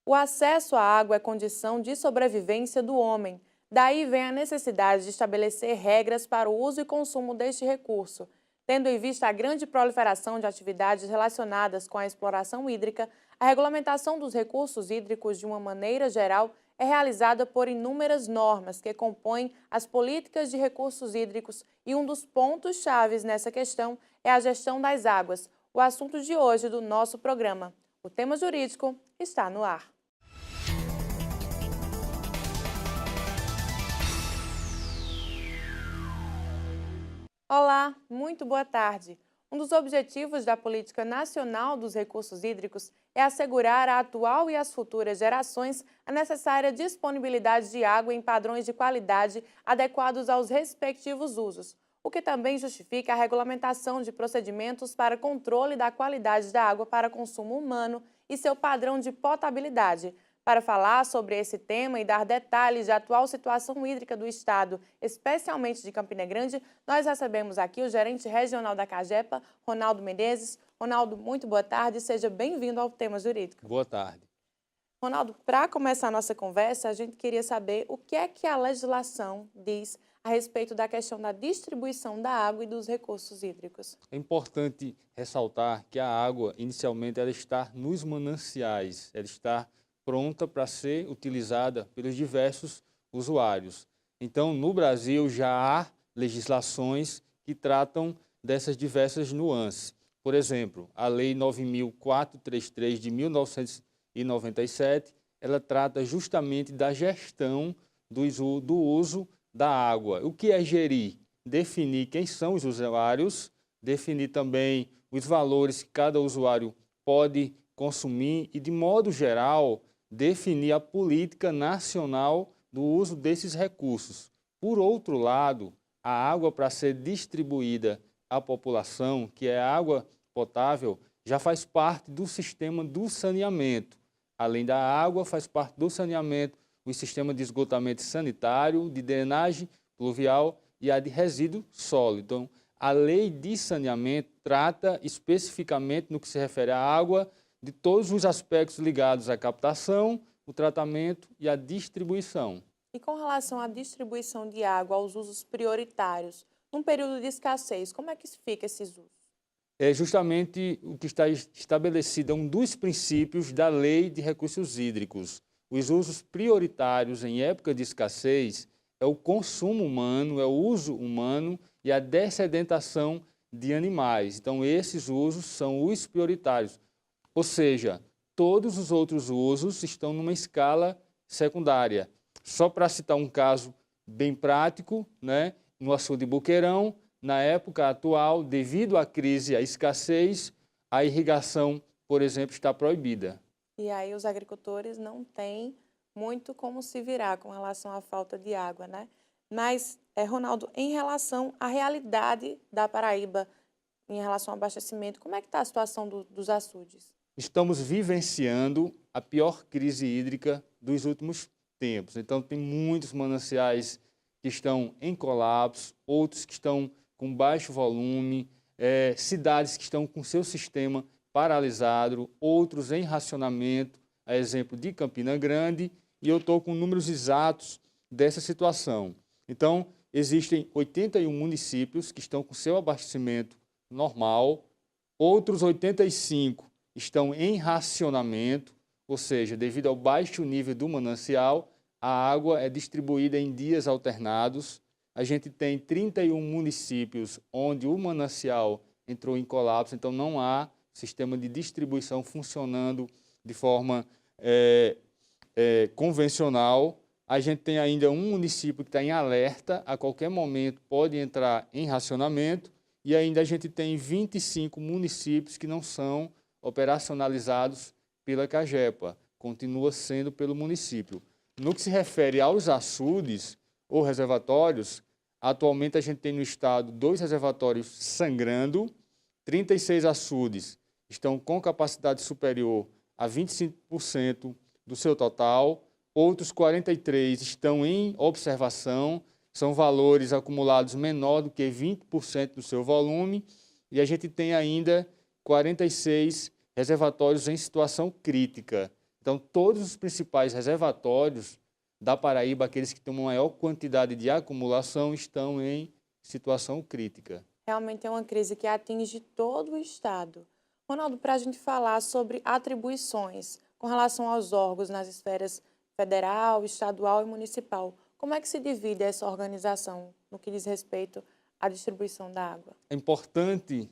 O acesso à água é condição de sobrevivência do homem. Daí vem a necessidade de estabelecer regras para o uso e consumo deste recurso. Tendo em vista a grande proliferação de atividades relacionadas com a exploração hídrica, a regulamentação dos recursos hídricos de uma maneira geral é realizada por inúmeras normas que compõem as políticas de recursos hídricos e um dos pontos chaves nessa questão é a gestão das águas, o assunto de hoje do nosso programa. O tema jurídico está no ar. Olá, muito boa tarde. Um dos objetivos da Política Nacional dos Recursos Hídricos é assegurar à atual e às futuras gerações a necessária disponibilidade de água em padrões de qualidade adequados aos respectivos usos, o que também justifica a regulamentação de procedimentos para controle da qualidade da água para consumo humano e seu padrão de potabilidade. Para falar sobre esse tema e dar detalhes da atual situação hídrica do Estado, especialmente de Campina Grande, nós recebemos aqui o gerente regional da CAGEPA, Ronaldo Menezes. Ronaldo, muito boa tarde e seja bem-vindo ao Tema Jurídico. Boa tarde. Ronaldo, para começar a nossa conversa, a gente queria saber o que é que a legislação diz a respeito da questão da distribuição da água e dos recursos hídricos. É importante ressaltar que a água, inicialmente, ela está nos mananciais, ela está pronta para ser utilizada pelos diversos usuários. Então, no Brasil, já há legislações que tratam dessas diversas nuances. Por exemplo, a Lei 9.433 de 1997, ela trata justamente da gestão do uso da água. O que é gerir? Definir quem são os usuários, definir também os valores que cada usuário pode consumir e, de modo geral, definir a política nacional do uso desses recursos. Por outro lado, a água para ser distribuída à população, que é água potável, já faz parte do sistema do saneamento. Além da água, faz parte do saneamento o sistema de esgotamento sanitário, de drenagem pluvial e a de resíduo sólido. Então, a lei de saneamento trata especificamente no que se refere à água de todos os aspectos ligados à captação, o tratamento e a distribuição. E com relação à distribuição de água aos usos prioritários, num período de escassez, como é que fica esses usos? É justamente o que está estabelecido, é um dos princípios da Lei de Recursos Hídricos. Os usos prioritários em época de escassez é o consumo humano, é o uso humano e a dessedentação de animais. Então, esses usos são os prioritários. Ou seja, todos os outros usos estão numa escala secundária. Só para citar um caso bem prático, no açude de Boqueirão, na época atual, devido à crise, à escassez, a irrigação, por exemplo, está proibida. E aí os agricultores não têm muito como se virar com relação à falta de água, né? Mas, Ronaldo, em relação à realidade da Paraíba, em relação ao abastecimento, como é que está a situação dos açudes? Estamos vivenciando a pior crise hídrica dos últimos tempos. Então, tem muitos mananciais que estão em colapso, outros que estão com baixo volume, cidades que estão com seu sistema paralisado, outros em racionamento, a exemplo de Campina Grande, e eu estou com números exatos dessa situação. Então, existem 81 municípios que estão com seu abastecimento normal, outros 85 estão em racionamento, ou seja, devido ao baixo nível do manancial, a água é distribuída em dias alternados. A gente tem 31 municípios onde o manancial entrou em colapso, então não há sistema de distribuição funcionando de forma convencional. A gente tem ainda um município que está em alerta, a qualquer momento pode entrar em racionamento, e ainda a gente tem 25 municípios que não são operacionalizados pela CAGEPA, continua sendo pelo município. No que se refere aos açudes ou reservatórios, atualmente a gente tem no estado 2 reservatórios sangrando, 36 açudes estão com capacidade superior a 25% do seu total, outros 43 estão em observação, são valores acumulados menor do que 20% do seu volume, e a gente tem ainda 46 reservatórios em situação crítica. Então, todos os principais reservatórios da Paraíba, aqueles que têm uma maior quantidade de acumulação, estão em situação crítica. Realmente é uma crise que atinge todo o estado. Ronaldo, para a gente falar sobre atribuições com relação aos órgãos nas esferas federal, estadual e municipal, como é que se divide essa organização no que diz respeito à distribuição da água? É importante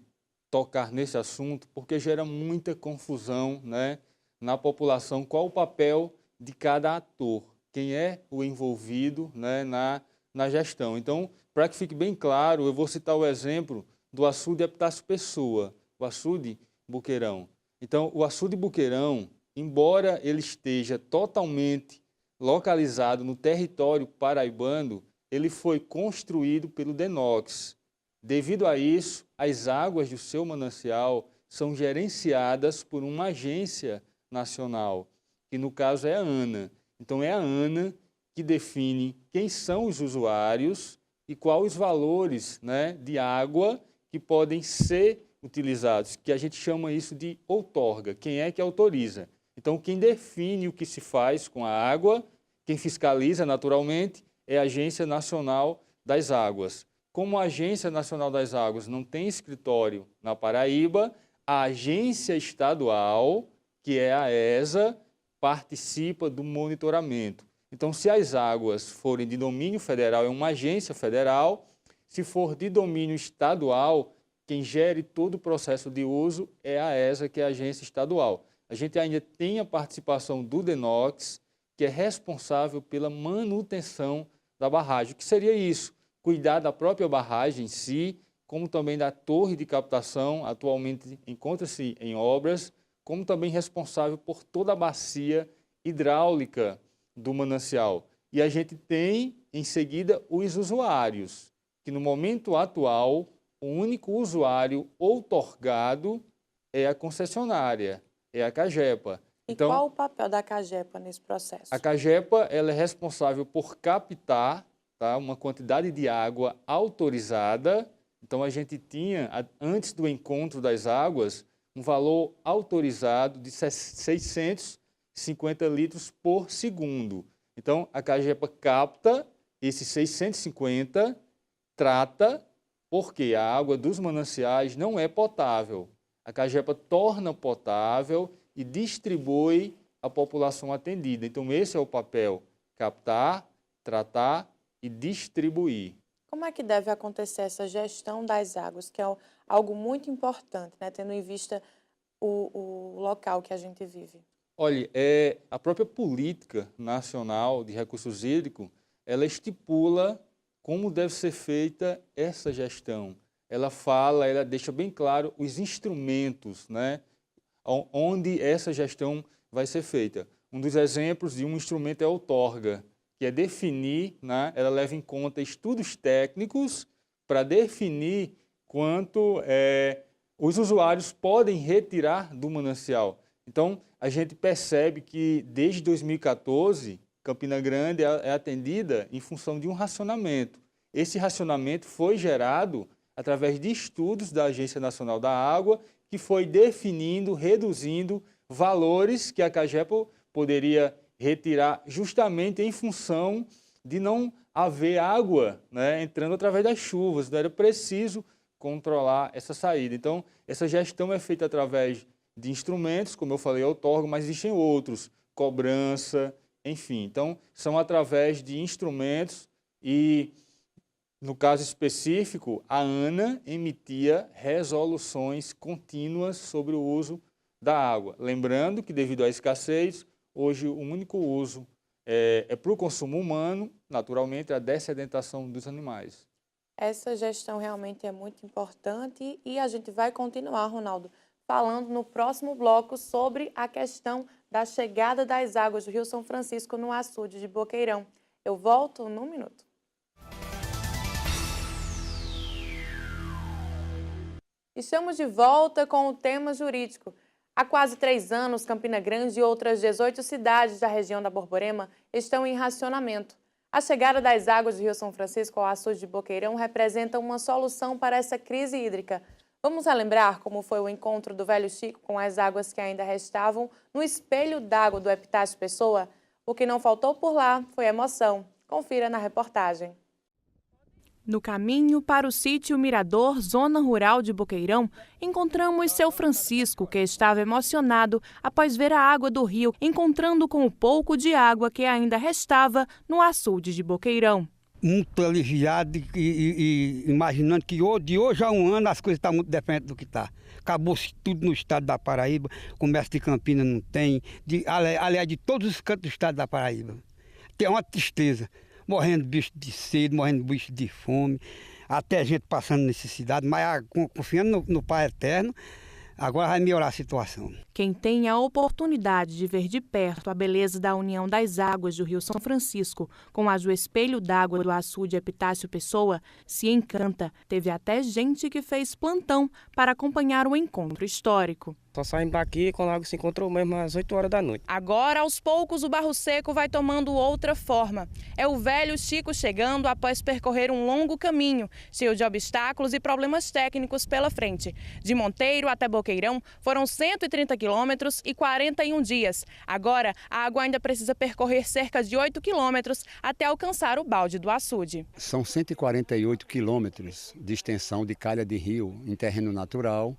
tocar nesse assunto porque gera muita confusão, né, na população, qual o papel de cada ator, quem é o envolvido, né, na gestão. Então, para que fique bem claro, eu vou citar o exemplo do açude Epitácio Pessoa, o açude Boqueirão. Então, o açude Boqueirão, embora ele esteja totalmente localizado no território paraibano, ele foi construído pelo DENOX. Devido a isso, as águas do seu manancial são gerenciadas por uma agência nacional, que no caso é a ANA. Então é a ANA que define quem são os usuários e quais os valores, né, de água que podem ser utilizados, que a gente chama isso de outorga, quem é que autoriza. Então quem define o que se faz com a água, quem fiscaliza naturalmente, é a Agência Nacional das Águas. Como a Agência Nacional das Águas não tem escritório na Paraíba, a agência estadual, que é a ESA, participa do monitoramento. Então, se as águas forem de domínio federal, é uma agência federal. Se for de domínio estadual, quem gere todo o processo de uso é a ESA, que é a agência estadual. A gente ainda tem a participação do DENOX, que é responsável pela manutenção da barragem. O que seria isso? Cuidar da própria barragem em si, como também da torre de captação, atualmente encontra-se em obras, como também responsável por toda a bacia hidráulica do manancial. E a gente tem, em seguida, os usuários, que no momento atual, o único usuário outorgado é a concessionária, é a CAGEPA. E Então, qual o papel da CAGEPA nesse processo? a CAGEPA ela é responsável por captar, tá, uma quantidade de água autorizada. Então, a gente tinha, antes do encontro das águas, um valor autorizado de 650 litros por segundo. Então, a CAGEPA capta esses 650, trata, porque a água dos mananciais não é potável. A CAGEPA torna potável e distribui à população atendida. Então, esse é o papel: captar, tratar e distribuir. Como é que deve acontecer essa gestão das águas, que é algo muito importante, né, tendo em vista o local que a gente vive? Olha, a própria política nacional de recursos hídricos, ela estipula como deve ser feita essa gestão. Ela fala, ela deixa bem claro os instrumentos, né, onde essa gestão vai ser feita. Um dos exemplos de um instrumento é a outorga, que é definir, né, ela leva em conta estudos técnicos para definir quanto os usuários podem retirar do manancial. Então, a gente percebe que desde 2014, Campina Grande é atendida em função de um racionamento. Esse racionamento foi gerado através de estudos da Agência Nacional da Água, que foi definindo, reduzindo valores que a CAGEPA poderia retirar justamente em função de não haver água, né, entrando através das chuvas. Então, era preciso controlar essa saída. Então, essa gestão é feita através de instrumentos, como eu falei, outorga, mas existem outros, cobrança, enfim. Então, são através de instrumentos e, no caso específico, a ANA emitia resoluções contínuas sobre o uso da água. Lembrando que, devido à escassez, hoje o único uso é para o consumo humano, naturalmente, a dessedentação dos animais. Essa gestão realmente é muito importante e a gente vai continuar, Ronaldo, falando no próximo bloco sobre a questão da chegada das águas do Rio São Francisco no açude de Boqueirão. Eu volto num minuto. Estamos de volta com o tema jurídico. Há quase 3 anos, Campina Grande e outras 18 cidades da região da Borborema estão em racionamento. A chegada das águas do Rio São Francisco ao açude de Boqueirão representa uma solução para essa crise hídrica. Vamos relembrar como foi o encontro do velho Chico com as águas que ainda restavam no espelho d'água do Epitácio Pessoa? O que não faltou por lá foi emoção. Confira na reportagem. No caminho para o sítio Mirador, zona rural de Boqueirão, encontramos seu Francisco, que estava emocionado após ver a água do rio, encontrando com o pouco de água que ainda restava no açude de Boqueirão. Muito aliviado e imaginando que de hoje a um ano as coisas estão muito diferentes do que está. Acabou-se tudo no estado da Paraíba, comércio de Campinas não tem, aliás, de todos os cantos do estado da Paraíba. Tem uma tristeza, morrendo de bicho de sede, morrendo de bicho de fome, até gente passando necessidade, mas confiando no Pai Eterno, agora vai melhorar a situação. Quem tem a oportunidade de ver de perto a beleza da união das águas do Rio São Francisco com as do espelho d'água do açude Epitácio Pessoa se encanta. Teve até gente que fez plantão para acompanhar o encontro histórico. Só saímos daqui quando a água se encontrou mesmo às 8 horas da noite. Agora, aos poucos, o Barro Seco vai tomando outra forma. É o velho Chico chegando após percorrer um longo caminho, cheio de obstáculos e problemas técnicos pela frente. De Monteiro até Boqueirão foram 130 quilômetros e 41 dias. Agora, a água ainda precisa percorrer cerca de 8 quilômetros até alcançar o balde do açude. São 148 quilômetros de extensão de calha de rio em terreno natural.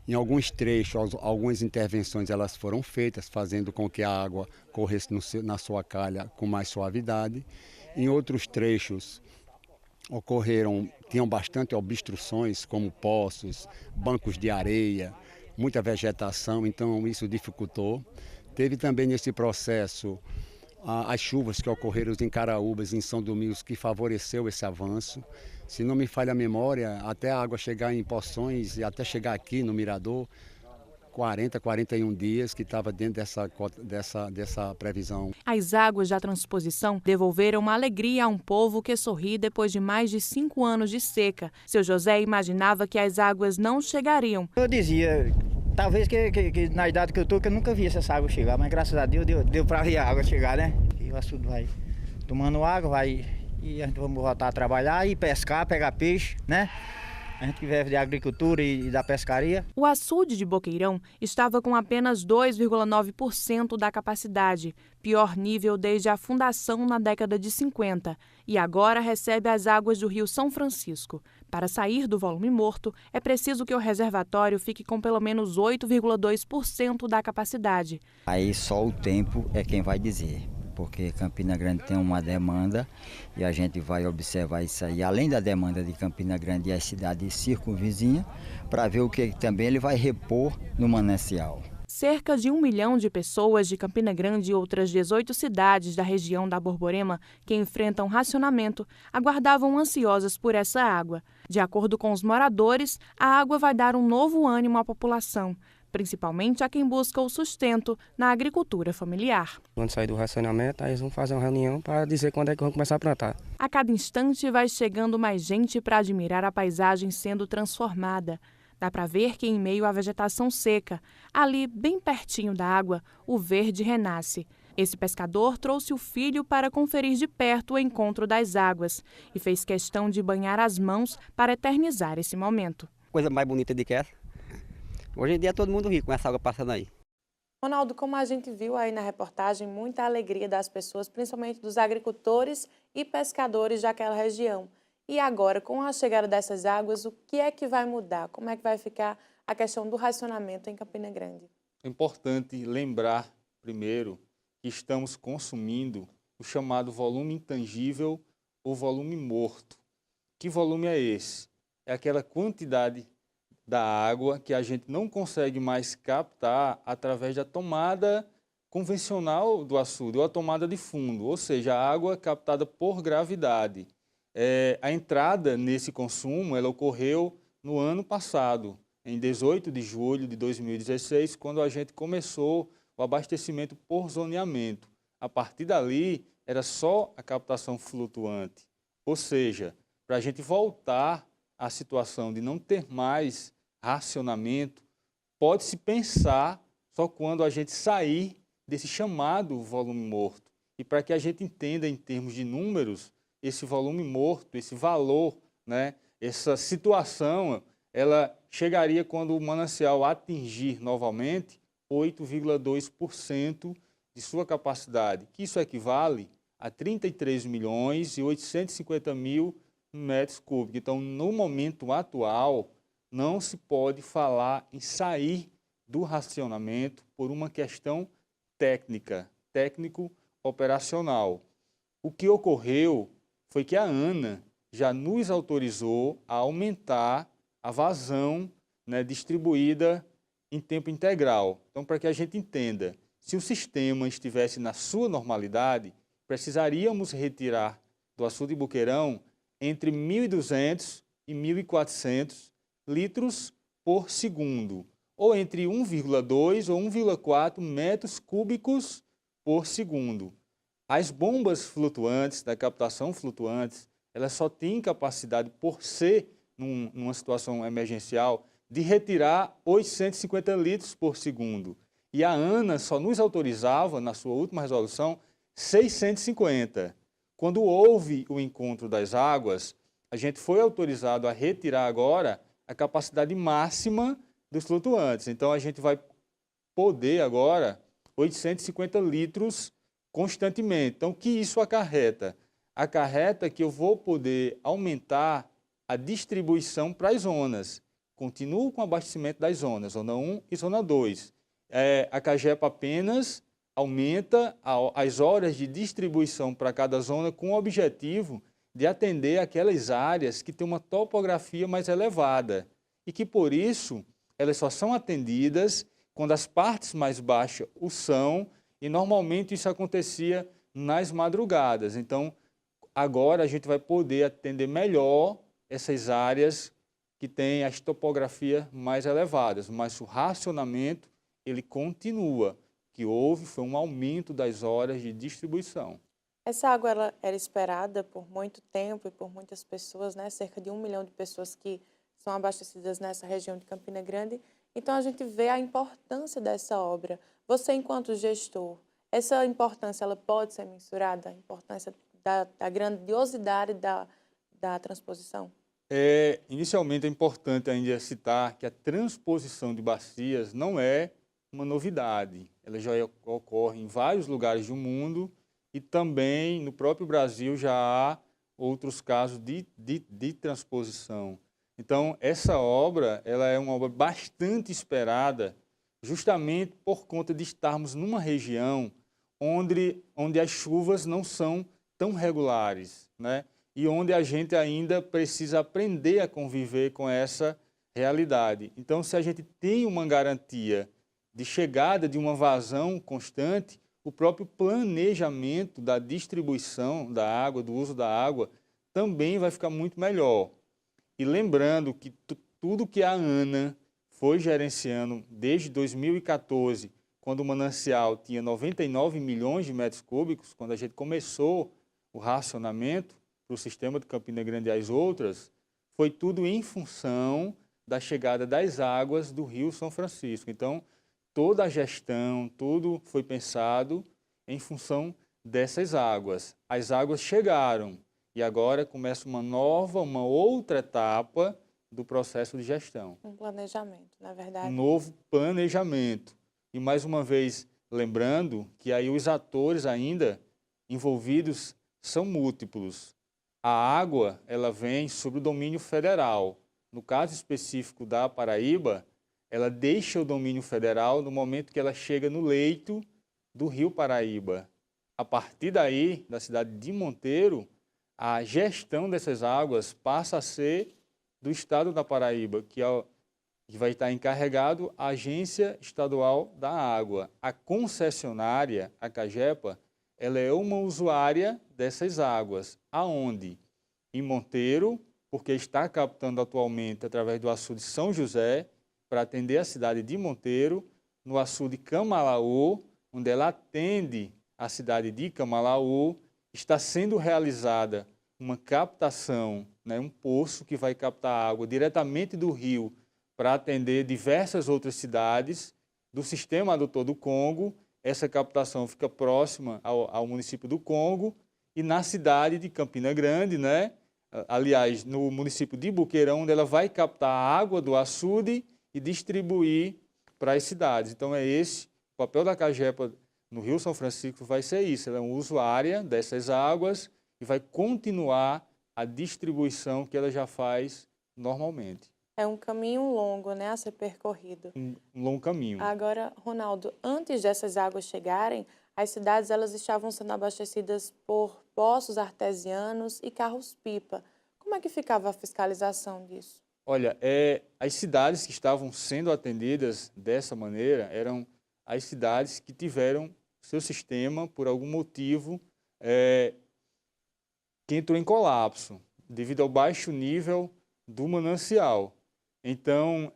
Em alguns trechos, algumas intervenções elas foram feitas, fazendo com que a água corresse na sua calha com mais suavidade. Em outros trechos, tinham bastante obstruções, como poços, bancos de areia, muita vegetação, então isso dificultou. Teve também nesse processo as chuvas que ocorreram em Caraúbas, em São Domingos, que favoreceu esse avanço. Se não me falha a memória, até a água chegar em Poções e até chegar aqui no Mirador, 41 dias que estava dentro dessa previsão. As águas da transposição devolveram uma alegria a um povo que sorri depois de mais de 5 anos de seca. Seu José imaginava que as águas não chegariam. Eu dizia, talvez que na idade que eu estou, que eu nunca vi essa água chegar, mas graças a Deus deu para ver a água chegar, né? E o açude vai tomando água, e a gente vamos voltar a trabalhar e pescar, pegar peixe, né? A gente que vive de agricultura e da pescaria. O açude de Boqueirão estava com apenas 2,9% da capacidade, pior nível desde a fundação na década de 50, e agora recebe as águas do Rio São Francisco. Para sair do volume morto, é preciso que o reservatório fique com pelo menos 8,2% da capacidade. Aí só o tempo é quem vai dizer, porque Campina Grande tem uma demanda e a gente vai observar isso aí, além da demanda de Campina Grande e as cidades circunvizinhas, para ver o que também ele vai repor no manancial. Cerca de 1 milhão de pessoas de Campina Grande e outras 18 cidades da região da Borborema que enfrentam racionamento aguardavam ansiosas por essa água. De acordo com os moradores, a água vai dar um novo ânimo à população, principalmente a quem busca o sustento na agricultura familiar. Quando sair do racionamento, aí eles vão fazer uma reunião para dizer quando é que vão começar a plantar. A cada instante vai chegando mais gente para admirar a paisagem sendo transformada. Dá para ver que, em meio à vegetação seca, ali, bem pertinho da água, o verde renasce. Esse pescador trouxe o filho para conferir de perto o encontro das águas e fez questão de banhar as mãos para eternizar esse momento. Coisa mais bonita de que essa. Hoje em dia todo mundo rico com essa água passando aí. Ronaldo, como a gente viu aí na reportagem, muita alegria das pessoas, principalmente dos agricultores e pescadores daquela região. E agora, com a chegada dessas águas, o que é que vai mudar? Como é que vai ficar a questão do racionamento em Campina Grande? É importante lembrar, primeiro, que estamos consumindo o chamado volume intangível ou volume morto. Que volume é esse? É aquela quantidade da água que a gente não consegue mais captar através da tomada convencional do açude, ou a tomada de fundo, ou seja, a água captada por gravidade. A entrada nesse consumo ela ocorreu no ano passado, em 18 de julho de 2016, quando a gente começou o abastecimento por zoneamento. A partir dali, era só a captação flutuante. Ou seja, para a gente voltar à situação de não ter mais racionamento, pode-se pensar só quando a gente sair desse chamado volume morto. E para que a gente entenda em termos de números, esse volume morto, esse valor, né, essa situação, ela chegaria, quando o manancial atingir novamente 8,2% de sua capacidade, que isso equivale a 33 milhões e 850 mil metros cúbicos. Então, no momento atual, não se pode falar em sair do racionamento por uma questão técnica, técnico-operacional. O que ocorreu foi que a ANA já nos autorizou a aumentar a vazão, né, distribuída em tempo integral. Então, para que a gente entenda, se o sistema estivesse na sua normalidade, precisaríamos retirar do açude Boqueirão entre 1.200 e 1.400 litros por segundo, ou entre 1,2 ou 1,4 metros cúbicos por segundo. As bombas flutuantes, da captação flutuantes, elas só têm capacidade, por ser numa situação emergencial, de retirar 850 litros por segundo. E a ANA só nos autorizava, na sua última resolução, 650. Quando houve o encontro das águas, a gente foi autorizado a retirar agora a capacidade máxima dos flutuantes. Então, a gente vai poder agora 850 litros constantemente. Então, o que isso acarreta? Acarreta que eu vou poder aumentar a distribuição para as zonas. Continuo com o abastecimento das zonas, zona 1 e zona 2. A Cagepa apenas aumenta as horas de distribuição para cada zona com o objetivo de atender aquelas áreas que têm uma topografia mais elevada e que, por isso, elas só são atendidas quando as partes mais baixas o são, e normalmente isso acontecia nas madrugadas. Então, agora a gente vai poder atender melhor essas áreas que têm as topografias mais elevadas, mas o racionamento ele continua. O que houve foi um aumento das horas de distribuição. Essa água ela era esperada por muito tempo e por muitas pessoas, né? Cerca de 1 milhão de pessoas que são abastecidas nessa região de Campina Grande. Então, a gente vê a importância dessa obra. Você, enquanto gestor, essa importância ela pode ser mensurada? A importância da grandiosidade da transposição? Inicialmente, é importante ainda citar que a transposição de bacias não é uma novidade. Ela já ocorre em vários lugares do mundo e também no próprio Brasil já há outros casos de transposição. Então, essa obra ela é uma obra bastante esperada, justamente por conta de estarmos numa região onde as chuvas não são tão regulares, né? E onde a gente ainda precisa aprender a conviver com essa realidade. Então, se a gente tem uma garantia de chegada de uma vazão constante, o próprio planejamento da distribuição da água, do uso da água, também vai ficar muito melhor. E lembrando que tudo que a ANA foi gerenciando desde 2014, quando o manancial tinha 99 milhões de metros cúbicos, quando a gente começou o racionamento para o sistema de Campina Grande e as outras, foi tudo em função da chegada das águas do Rio São Francisco. Então, toda a gestão, tudo foi pensado em função dessas águas. As águas chegaram e agora começa uma outra etapa do processo de gestão. Um planejamento, na verdade. Um novo planejamento. E, mais uma vez, lembrando que aí os atores ainda envolvidos são múltiplos. A água, ela vem sobre o domínio federal. No caso específico da Paraíba, ela deixa o domínio federal no momento que ela chega no leito do Rio Paraíba. A partir daí, da cidade de Monteiro, a gestão dessas águas passa a ser do estado da Paraíba, que vai estar encarregado a Agência Estadual da Água. A concessionária, a Cagepa, ela é uma usuária dessas águas. Aonde? Em Monteiro, porque está captando atualmente através do açude São José, para atender a cidade de Monteiro, no açude Camalaú, onde ela atende a cidade de Camalaú, está sendo realizada uma captação, né, um poço que vai captar água diretamente do rio para atender diversas outras cidades do sistema adutor do Congo. Essa captação fica próxima ao município do Congo e na cidade de Campina Grande, né, aliás, no município de Buqueirão, onde ela vai captar a água do açude e distribuir para as cidades. Então, é esse o papel da Cagepa no Rio São Francisco, vai ser isso. Ela é uma usuária dessas águas e vai continuar a distribuição que ela já faz normalmente. É um caminho longo, né, a ser percorrido. Um longo caminho. Agora, Ronaldo, antes dessas águas chegarem, as cidades elas estavam sendo abastecidas por poços artesianos e carros-pipa. Como é que ficava a fiscalização disso? Olha, as cidades que estavam sendo atendidas dessa maneira eram as cidades que tiveram seu sistema, por algum motivo, que entrou em colapso, devido ao baixo nível do manancial. Então,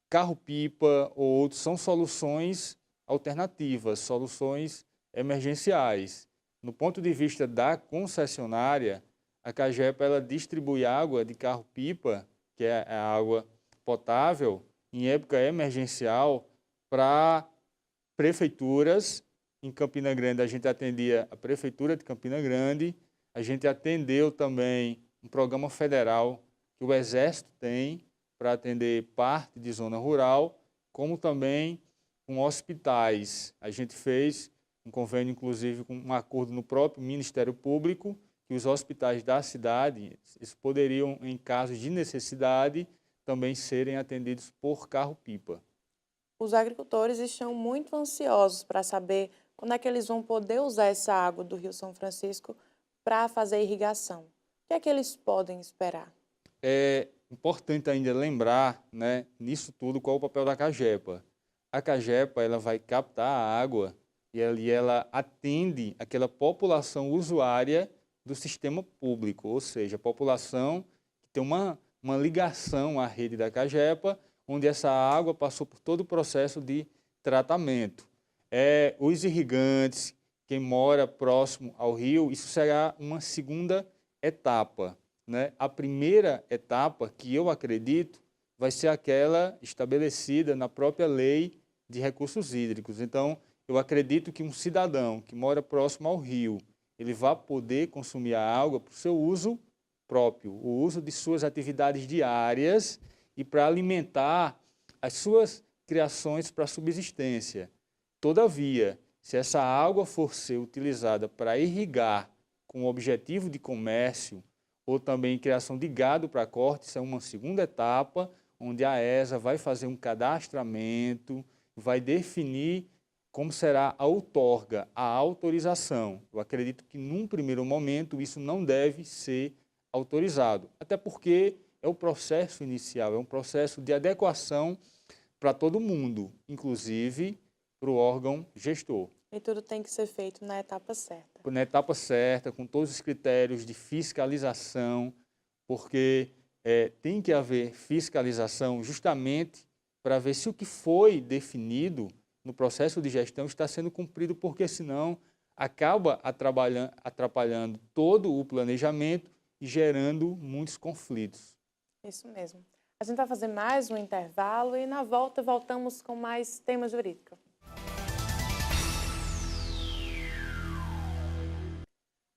carro-pipa ou outros são soluções alternativas, soluções emergenciais. No ponto de vista da concessionária, a Cagepa ela distribui água de carro-pipa, que é a água potável, em época emergencial, para prefeituras. Em Campina Grande, a gente atendia a Prefeitura de Campina Grande, a gente atendeu também um programa federal que o Exército tem para atender parte de zona rural, como também com hospitais. A gente fez um convênio, inclusive, com um acordo no próprio Ministério Público, que os hospitais da cidade eles poderiam, em casos de necessidade, também serem atendidos por carro-pipa. Os agricultores estão muito ansiosos para saber quando é que eles vão poder usar essa água do Rio São Francisco para fazer irrigação. O que é que eles podem esperar? É importante ainda lembrar, né, nisso tudo, qual é o papel da Cagepa. A Cagepa ela vai captar a água e ela atende aquela população usuária do sistema público, ou seja, a população que tem uma ligação à rede da Cagepa, onde essa água passou por todo o processo de tratamento. Os irrigantes, quem mora próximo ao rio, isso será uma segunda etapa, né? A primeira etapa, que eu acredito, vai ser aquela estabelecida na própria lei de recursos hídricos. Então, eu acredito que um cidadão que mora próximo ao rio, ele vai poder consumir a água para o seu uso próprio, o uso de suas atividades diárias e para alimentar as suas criações para subsistência. Todavia, se essa água for ser utilizada para irrigar com o objetivo de comércio ou também criação de gado para corte, isso é uma segunda etapa, onde a ESA vai fazer um cadastramento, vai definir como será a outorga, a autorização. Eu acredito que, num primeiro momento, isso não deve ser autorizado, até porque é o processo inicial, é um processo de adequação para todo mundo, inclusive para o órgão gestor. E tudo tem que ser feito na etapa certa. Na etapa certa, com todos os critérios de fiscalização, porque tem que haver fiscalização justamente para ver se o que foi definido no processo de gestão está sendo cumprido, porque senão acaba atrapalhando todo o planejamento e gerando muitos conflitos. Isso mesmo. A gente vai fazer mais um intervalo e na volta voltamos com mais tema jurídico.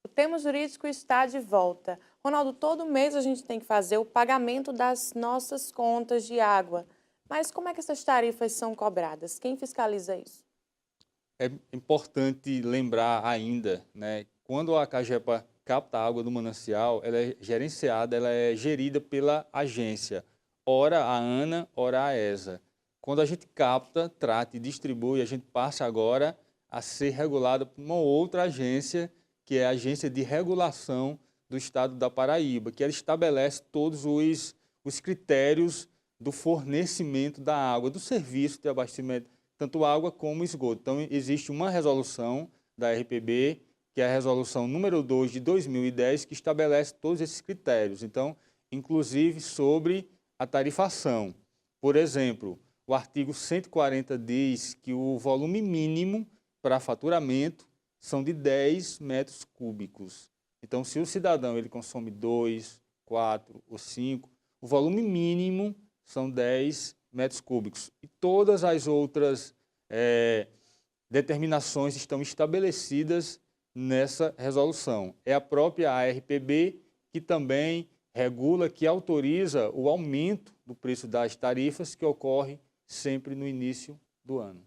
O tema jurídico está de volta. Ronaldo, todo mês a gente tem que fazer o pagamento das nossas contas de água. Mas como é que essas tarifas são cobradas? Quem fiscaliza isso? É importante lembrar ainda, né, quando a Cagepa capta a água do manancial, ela é gerenciada, ela é gerida pela agência, ora a ANA, ora a ESA. Quando a gente capta, trata e distribui, a gente passa agora a ser regulada por uma outra agência, que é a Agência de Regulação do Estado da Paraíba, que ela estabelece todos os critérios do fornecimento da água, do serviço de abastecimento, tanto água como esgoto. Então, existe uma resolução da RPB, que é a resolução número 2 de 2010, que estabelece todos esses critérios. Então, inclusive sobre a tarifação. Por exemplo, o artigo 140 diz que o volume mínimo para faturamento são de 10 metros cúbicos. Então, se o cidadão ele consome 2, 4 ou 5, o volume mínimo são 10 metros cúbicos. E todas as outras determinações estão estabelecidas nessa resolução. É a própria ARPB que também regula, que autoriza o aumento do preço das tarifas que ocorre sempre no início do ano.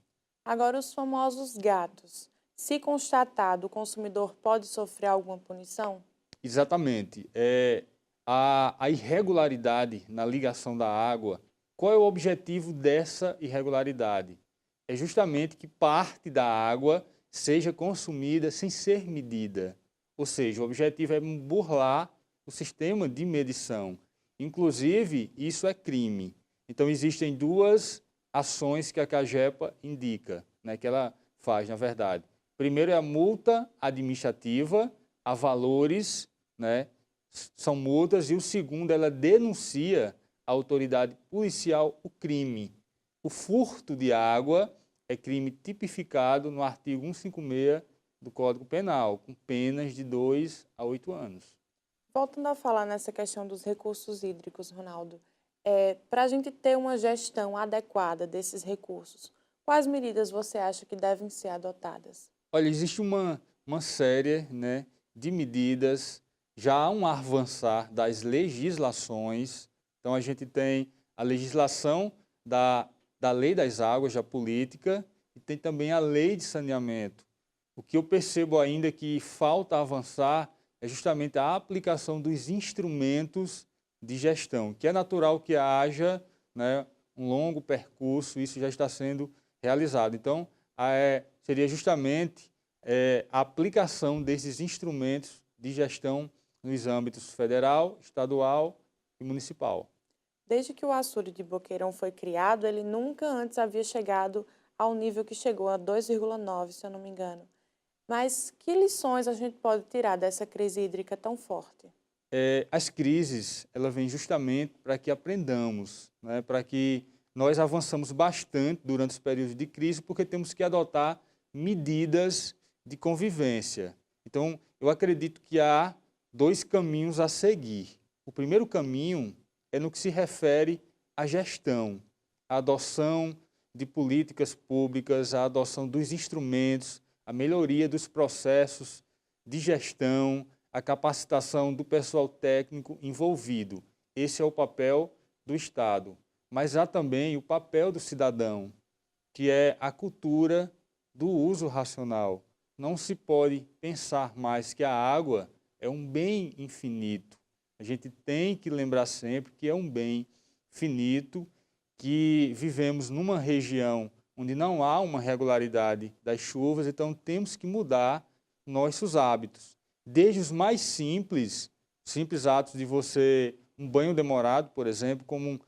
Agora, os famosos gatos. Se constatado, o consumidor pode sofrer alguma punição? Exatamente. A irregularidade na ligação da água, qual é o objetivo dessa irregularidade? É justamente que parte da água seja consumida sem ser medida. Ou seja, o objetivo é burlar o sistema de medição. Inclusive, isso é crime. Então, existem duas ações que a CAGEPA indica, né, que ela faz, na verdade. Primeiro é a multa administrativa a valores, né, são multas, e o segundo, ela denuncia à autoridade policial o crime. O furto de água é crime tipificado no artigo 156 do Código Penal, com penas de 2 a 8 anos. Voltando a falar nessa questão dos recursos hídricos, Ronaldo, para a gente ter uma gestão adequada desses recursos, quais medidas você acha que devem ser adotadas? Olha, existe uma série, né, de medidas, já há um avançar das legislações. Então, a gente tem a legislação da Lei das Águas, da política, e tem também a Lei de Saneamento. O que eu percebo ainda que falta avançar é justamente a aplicação dos instrumentos de gestão, que é natural que haja, né, um longo percurso, isso já está sendo realizado. Então, seria justamente a aplicação desses instrumentos de gestão nos âmbitos federal, estadual e municipal. Desde que o açude de Boqueirão foi criado, ele nunca antes havia chegado ao nível que chegou, a 2,9, se eu não me engano. Mas que lições a gente pode tirar dessa crise hídrica tão forte? As crises, elas vêm justamente para que aprendamos, né, para que nós avançamos bastante durante os períodos de crise, porque temos que adotar medidas de convivência. Então, eu acredito que há dois caminhos a seguir. O primeiro caminho é no que se refere à gestão, à adoção de políticas públicas, à adoção dos instrumentos, a melhoria dos processos de gestão, a capacitação do pessoal técnico envolvido. Esse é o papel do Estado. Mas há também o papel do cidadão, que é a cultura do uso racional. Não se pode pensar mais que a água é um bem infinito. A gente tem que lembrar sempre que é um bem finito, que vivemos numa região onde não há uma regularidade das chuvas, então temos que mudar nossos hábitos. Desde os mais simples atos de você, um banho demorado, por exemplo, como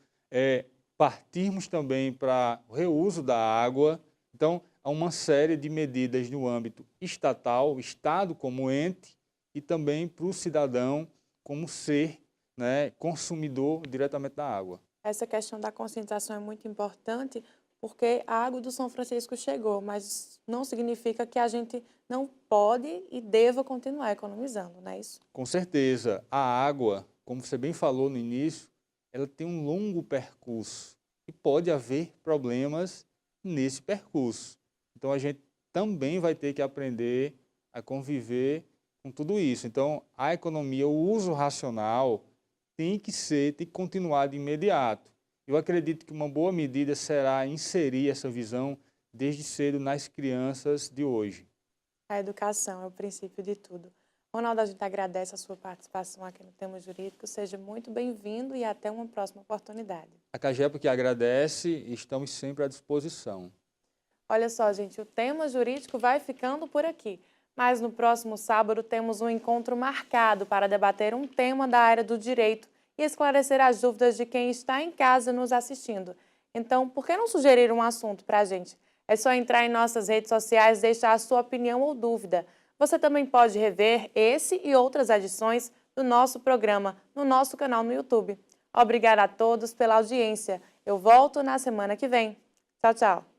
partirmos também para o reuso da água. Então, há uma série de medidas no âmbito estatal, Estado como ente, e também para o cidadão como ser, né, consumidor diretamente da água. Essa questão da conscientização é muito importante, porque a água do São Francisco chegou, mas não significa que a gente não pode e deva continuar economizando, não é isso? Com certeza. A água, como você bem falou no início, ela tem um longo percurso e pode haver problemas nesse percurso. Então, a gente também vai ter que aprender a conviver com tudo isso. Então, a economia, o uso racional tem que continuar de imediato. Eu acredito que uma boa medida será inserir essa visão desde cedo nas crianças de hoje. A educação é o princípio de tudo. Ronaldo, a gente agradece a sua participação aqui no Tema Jurídico. Seja muito bem-vindo e até uma próxima oportunidade. A CAGEPA que agradece e estamos sempre à disposição. Olha só, gente, o Tema Jurídico vai ficando por aqui. Mas no próximo sábado temos um encontro marcado para debater um tema da área do direito e esclarecer as dúvidas de quem está em casa nos assistindo. Então, por que não sugerir um assunto para a gente? É só entrar em nossas redes sociais e deixar a sua opinião ou dúvida. Você também pode rever esse e outras edições do nosso programa no nosso canal no YouTube. Obrigada a todos pela audiência. Eu volto na semana que vem. Tchau, tchau.